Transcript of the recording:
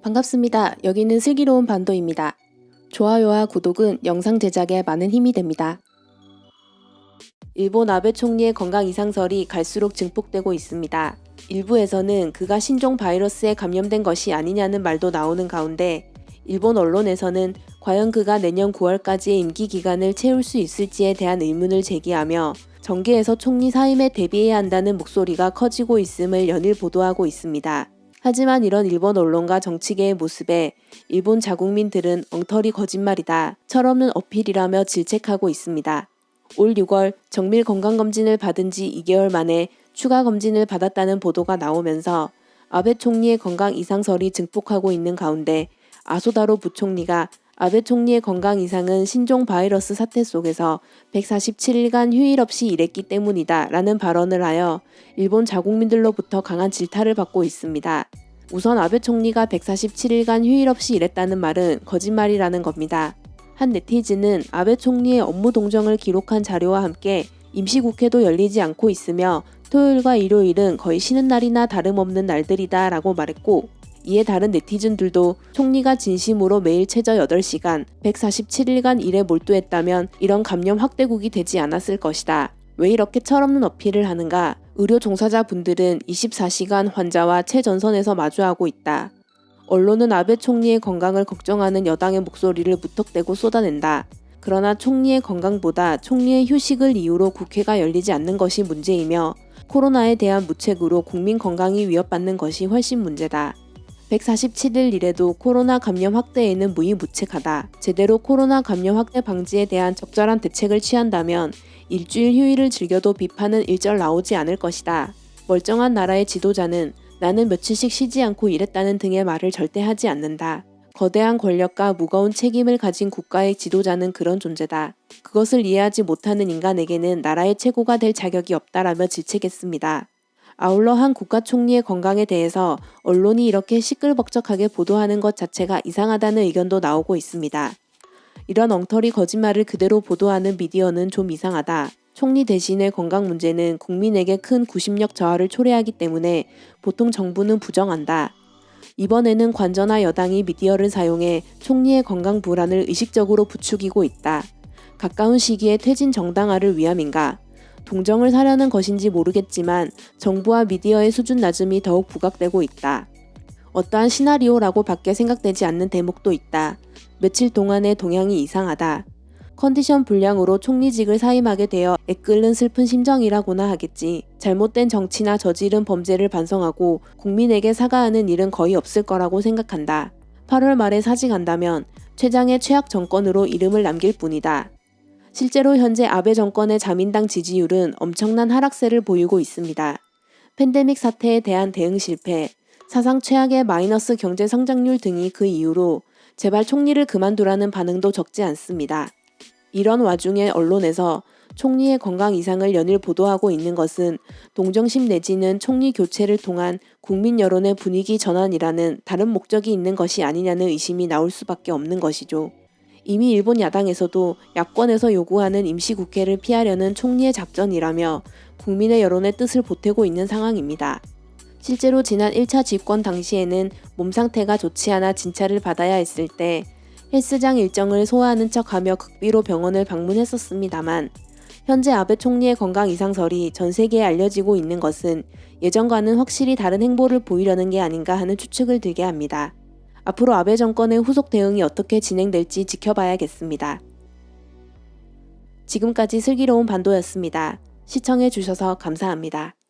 반갑습니다. 여기는 슬기로운 반도입니다. 좋아요와 구독은 영상 제작에 많은 힘이 됩니다. 일본 아베 총리의 건강 이상설이 갈수록 증폭되고 있습니다. 일부에서는 그가 신종 바이러스에 감염된 것이 아니냐는 말도 나오는 가운데 일본 언론에서는 과연 그가 내년 9월까지의 임기 기간을 채울 수 있을지에 대한 의문을 제기하며 정계에서 총리 사임에 대비해야 한다는 목소리가 커지고 있음을 연일 보도하고 있습니다. 하지만 이런 일본 언론과 정치계의 모습에 일본 자국민들은 엉터리 거짓말이다, 철없는 어필이라며 질책하고 있습니다. 올 6월 정밀 건강검진을 받은 지 2개월 만에 추가 검진을 받았다는 보도가 나오면서 아베 총리의 건강 이상설이 증폭하고 있는 가운데 아소다로 부총리가 아베 총리의 건강 이상은 신종 바이러스 사태 속에서 147일간 휴일 없이 일했기 때문이다 라는 발언을 하여 일본 자국민들로부터 강한 질타를 받고 있습니다. 우선 아베 총리가 147일간 휴일 없이 일했다는 말은 거짓말이라는 겁니다. 한 네티즌은 아베 총리의 업무 동정을 기록한 자료와 함께 임시국회도 열리지 않고 있으며 토요일과 일요일은 거의 쉬는 날이나 다름없는 날들이다 라고 말했고, 이에 다른 네티즌들도 총리가 진심으로 매일 최저 8시간, 147일간 일에 몰두했다면 이런 감염 확대국이 되지 않았을 것이다. 왜 이렇게 철없는 어필을 하는가? 의료 종사자분들은 24시간 환자와 최전선에서 마주하고 있다. 언론은 아베 총리의 건강을 걱정하는 여당의 목소리를 무턱대고 쏟아낸다. 그러나 총리의 건강보다 총리의 휴식을 이유로 국회가 열리지 않는 것이 문제이며 코로나에 대한 무책으로 국민 건강이 위협받는 것이 훨씬 문제다. 147일 일에도 코로나 감염 확대에는 무의무책하다. 제대로 코로나 감염 확대 방지에 대한 적절한 대책을 취한다면 일주일 휴일을 즐겨도 비판은 일절 나오지 않을 것이다. 멀쩡한 나라의 지도자는 나는 며칠씩 쉬지 않고 일했다는 등의 말을 절대 하지 않는다. 거대한 권력과 무거운 책임을 가진 국가의 지도자는 그런 존재다. 그것을 이해하지 못하는 인간에게는 나라의 최고가 될 자격이 없다라며 질책했습니다. 아울러 한 국가 총리의 건강에 대해서 언론이 이렇게 시끌벅적하게 보도하는 것 자체가 이상하다는 의견도 나오고 있습니다. 이런 엉터리 거짓말을 그대로 보도하는 미디어는 좀 이상하다. 총리 대신의 건강 문제는 국민에게 큰 구심력 저하를 초래하기 때문에 보통 정부는 부정한다. 이번에는 관저나 여당이 미디어를 사용해 총리의 건강 불안을 의식적으로 부추기고 있다. 가까운 시기에 퇴진 정당화를 위함인가? 동정을 사려는 것인지 모르겠지만 정부와 미디어의 수준 낮음이 더욱 부각되고 있다. 어떠한 시나리오라고 밖에 생각되지 않는 대목도 있다. 며칠 동안의 동향이 이상하다. 컨디션 불량으로 총리직을 사임하게 되어 애끓는 슬픈 심정이라고나 하겠지. 잘못된 정치나 저지른 범죄를 반성하고 국민에게 사과하는 일은 거의 없을 거라고 생각한다. 8월 말에 사직한다면 최장의 최악 정권으로 이름을 남길 뿐이다. 실제로 현재 아베 정권의 자민당 지지율은 엄청난 하락세를 보이고 있습니다. 팬데믹 사태에 대한 대응 실패, 사상 최악의 마이너스 경제 성장률 등이 그 이유로 제발 총리를 그만두라는 반응도 적지 않습니다. 이런 와중에 언론에서 총리의 건강 이상을 연일 보도하고 있는 것은 동정심 내지는 총리 교체를 통한 국민 여론의 분위기 전환이라는 다른 목적이 있는 것이 아니냐는 의심이 나올 수밖에 없는 것이죠. 이미 일본 야당에서도 야권에서 요구하는 임시국회를 피하려는 총리의 작전이라며 국민의 여론의 뜻을 보태고 있는 상황입니다. 실제로 지난 1차 집권 당시에는 몸 상태가 좋지 않아 진찰을 받아야 했을 때 헬스장 일정을 소화하는 척하며 극비로 병원을 방문했었습니다만, 현재 아베 총리의 건강 이상설이 전 세계에 알려지고 있는 것은 예전과는 확실히 다른 행보를 보이려는 게 아닌가 하는 추측을 들게 합니다. 앞으로 아베 정권의 후속 대응이 어떻게 진행될지 지켜봐야겠습니다. 지금까지 슬기로운 반도였습니다. 시청해주셔서 감사합니다.